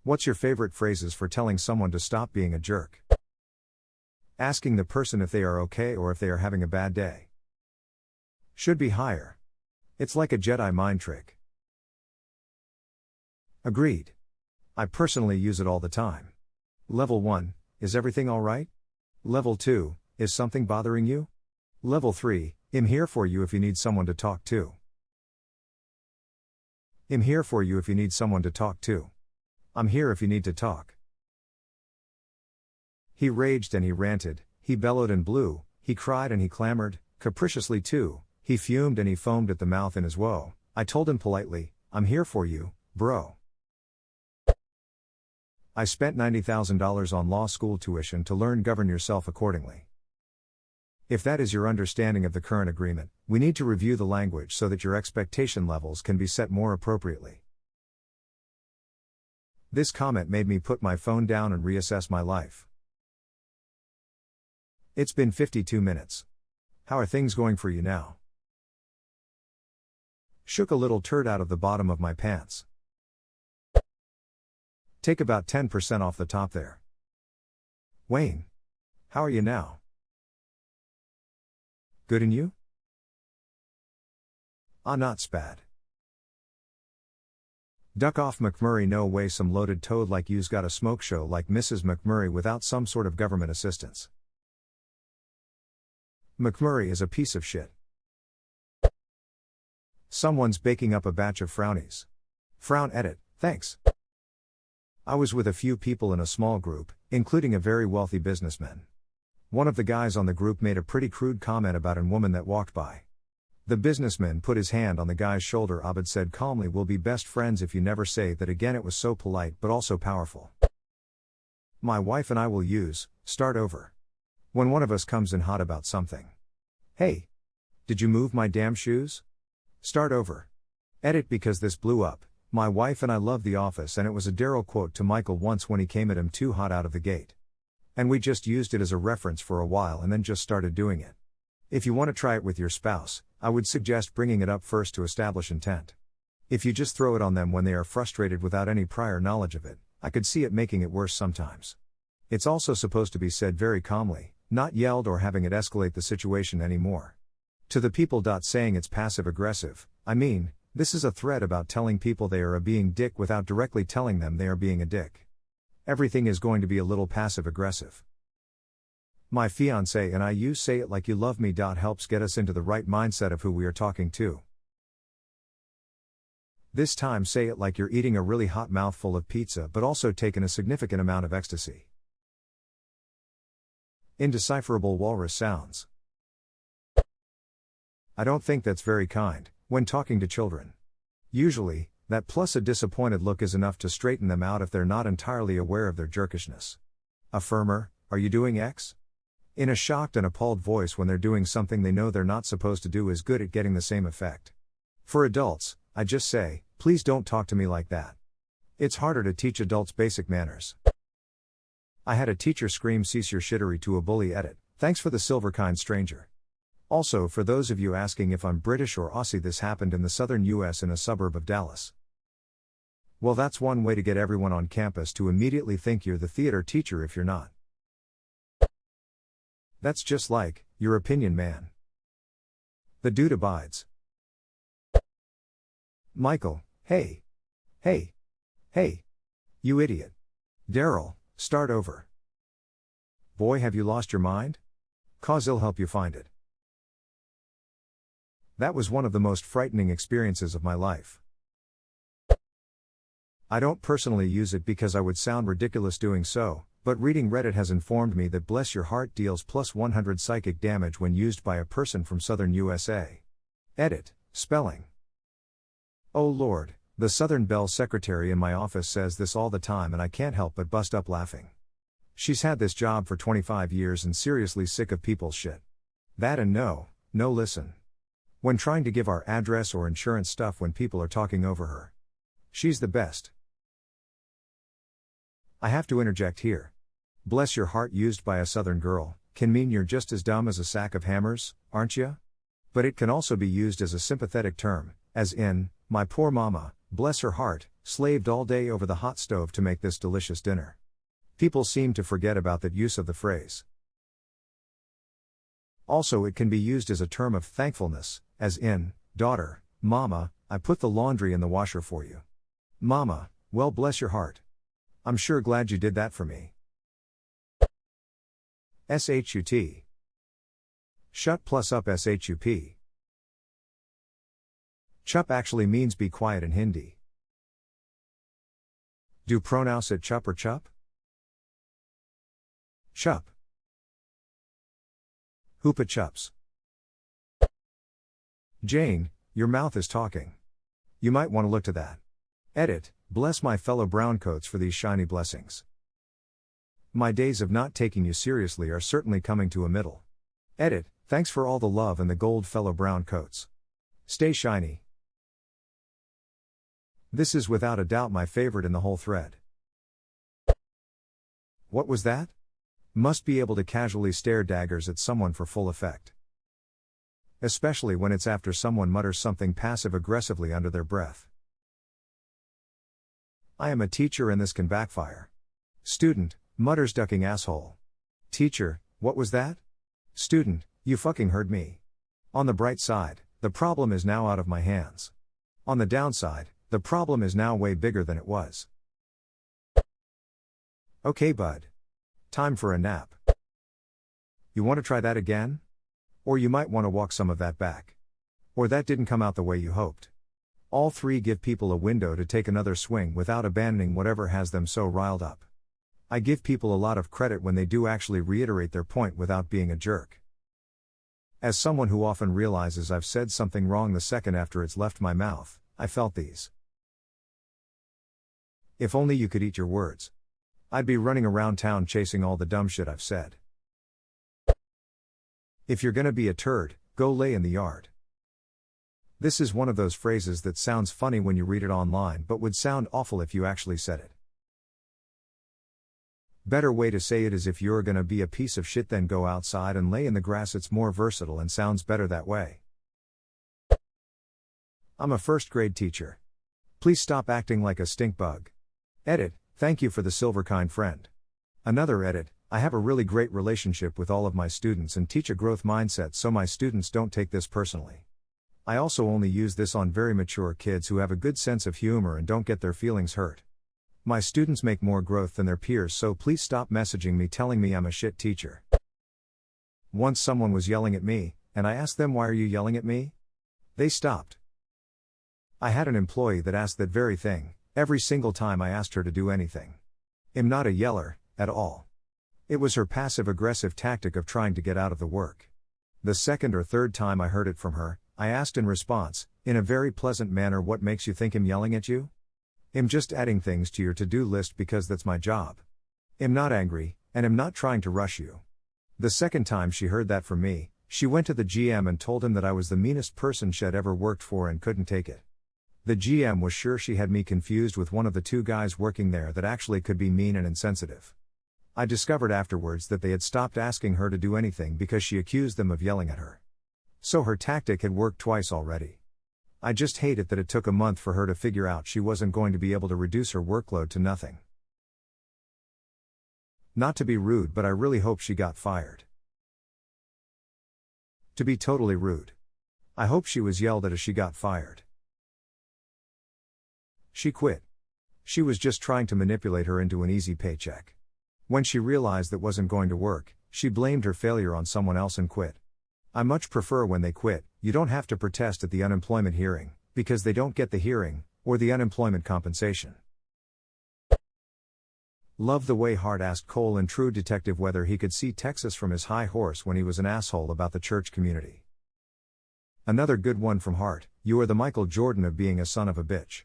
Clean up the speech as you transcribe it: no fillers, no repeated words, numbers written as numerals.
What's your favorite phrases for telling someone to stop being a jerk? Asking the person if they are okay or if they are having a bad day. Should be higher. It's like a Jedi mind trick. Agreed. I personally use it all the time. Level 1, is everything alright? Level 2, is something bothering you? Level 3, I'm here for you if you need someone to talk to. I'm here for you if you need someone to talk to. I'm here if you need to talk. He raged and he ranted, he bellowed and blew, he cried and he clamored, capriciously too, he fumed and he foamed at the mouth in his woe. I told him politely, I'm here for you, bro. I spent $90,000 on law school tuition to learn govern yourself accordingly. If that is your understanding of the current agreement, we need to review the language so that your expectation levels can be set more appropriately. This comment made me put my phone down and reassess my life. It's been 52 minutes. How are things going for you now? Shook a little turd out of the bottom of my pants. Take about 10% off the top there. Wayne. How are you now? Good and you? Not spad. Duck off McMurray, no way, some loaded toad like you's got a smoke show like Mrs. McMurray without some sort of government assistance. McMurray is a piece of shit. Someone's baking up a batch of frownies. Frown edit, thanks. I was with a few people in a small group, including a very wealthy businessman. One of the guys on the group made a pretty crude comment about a woman that walked by. The businessman put his hand on the guy's shoulder. Abed said calmly, we'll be best friends if you never say that again. It was so polite but also powerful. My wife and I will use, start over. When one of us comes in hot about something. Hey! Did you move my damn shoes? Start over. Edit, because this blew up. My wife and I love The Office, and it was a Daryl quote to Michael once when he came at him too hot out of the gate. And we just used it as a reference for a while and then just started doing it. If you want to try it with your spouse, I would suggest bringing it up first to establish intent. If you just throw it on them when they are frustrated without any prior knowledge of it, I could see it making it worse sometimes. It's also supposed to be said very calmly, not yelled or having it escalate the situation anymore. To the people saying it's passive-aggressive, I mean, this is a thread about telling people they are a being dick without directly telling them they are being a dick. Everything is going to be a little passive-aggressive. My fiancé and I use say it like you love me. Helps get us into the right mindset of who we are talking to. This time say it like you're eating a really hot mouthful of pizza but also taking a significant amount of ecstasy. Indecipherable walrus sounds. I don't think that's very kind, when talking to children. Usually, that plus a disappointed look is enough to straighten them out if they're not entirely aware of their jerkishness. Affirmer, are you doing X? In a shocked and appalled voice when they're doing something they know they're not supposed to do is good at getting the same effect. For adults, I just say, please don't talk to me like that. It's harder to teach adults basic manners. I had a teacher scream cease your shittery to a bully. Edit, thanks for the silver kind stranger. Also, for those of you asking if I'm British or Aussie, this happened in the southern US in a suburb of Dallas. Well, that's one way to get everyone on campus to immediately think you're the theater teacher if you're not. That's just like, your opinion, man. The dude abides. Michael, hey. Hey. Hey. You idiot. Daryl, start over. Boy, have you lost your mind? 'Cause he'll help you find it. That was one of the most frightening experiences of my life. I don't personally use it because I would sound ridiculous doing so, but reading Reddit has informed me that Bless Your Heart deals plus 100 psychic damage when used by a person from southern USA. Edit, spelling. Oh Lord, the Southern Belle secretary in my office says this all the time and I can't help but bust up laughing. She's had this job for 25 years and seriously sick of people's shit. That and no listen. When trying to give our address or insurance stuff when people are talking over her. She's the best. I have to interject here. Bless your heart used by a southern girl can mean you're just as dumb as a sack of hammers, aren't ya? But it can also be used as a sympathetic term, as in, my poor mama, bless her heart, slaved all day over the hot stove to make this delicious dinner. People seem to forget about that use of the phrase. Also, it can be used as a term of thankfulness, as in, daughter, Mama, I put the laundry in the washer for you. Mama, well, bless your heart. I'm sure glad you did that for me. SHUT. Shut plus up SHUP. Chup actually means be quiet in Hindi. Do pronounce it chup or chup? Chup. Hoopa chups. Jane, your mouth is talking. You might want to look to that. Edit, bless my fellow browncoats for these shiny blessings. My days of not taking you seriously are certainly coming to a middle. Edit, thanks for all the love and the gold, fellow browncoats. Stay shiny. This is without a doubt my favorite in the whole thread. What was that? Must be able to casually stare daggers at someone for full effect. Especially when it's after someone mutters something passive-aggressively under their breath. I am a teacher and this can backfire. Student, mutters ducking asshole. Teacher, what was that? Student, you fucking heard me. On the bright side, the problem is now out of my hands. On the downside, the problem is now way bigger than it was. Okay, bud. Time for a nap. You want to try that again? Or you might want to walk some of that back. Or that didn't come out the way you hoped. All three give people a window to take another swing without abandoning whatever has them so riled up. I give people a lot of credit when they do actually reiterate their point without being a jerk. As someone who often realizes I've said something wrong the second after it's left my mouth, I felt these. If only you could eat your words. I'd be running around town chasing all the dumb shit I've said. If you're gonna be a turd, go lay in the yard. This is one of those phrases that sounds funny when you read it online but would sound awful if you actually said it. Better way to say it is if you're gonna be a piece of shit then go outside and lay in the grass. It's more versatile and sounds better that way. I'm a first grade teacher. Please stop acting like a stink bug. Edit, thank you for the silver kind friend. Another edit, I have a really great relationship with all of my students and teach a growth mindset so my students don't take this personally. I also only use this on very mature kids who have a good sense of humor and don't get their feelings hurt. My students make more growth than their peers, so please stop messaging me telling me I'm a shit teacher. Once someone was yelling at me, and I asked them, why are you yelling at me? They stopped. I had an employee that asked that very thing, every single time I asked her to do anything. I'm not a yeller, at all. It was her passive-aggressive tactic of trying to get out of the work. The second or third time I heard it from her, I asked in response, in a very pleasant manner, what makes you think I'm yelling at you? I'm just adding things to your to-do list because that's my job. I'm not angry, and I'm not trying to rush you. The second time she heard that from me, she went to the GM and told him that I was the meanest person she'd ever worked for and couldn't take it. The GM was sure she had me confused with one of the two guys working there that actually could be mean and insensitive. I discovered afterwards that they had stopped asking her to do anything because she accused them of yelling at her. So her tactic had worked twice already. I just hate it that it took a month for her to figure out she wasn't going to be able to reduce her workload to nothing. Not to be rude, but I really hope she got fired. To be totally rude. I hope she was yelled at as she got fired. She quit. She was just trying to manipulate her into an easy paycheck. When she realized that wasn't going to work, she blamed her failure on someone else and quit. I much prefer when they quit. You don't have to protest at the unemployment hearing, because they don't get the hearing, or the unemployment compensation. Love the way Hart asked Cole in True Detective whether he could see Texas from his high horse when he was an asshole about the church community. Another good one from Hart, you are the Michael Jordan of being a son of a bitch.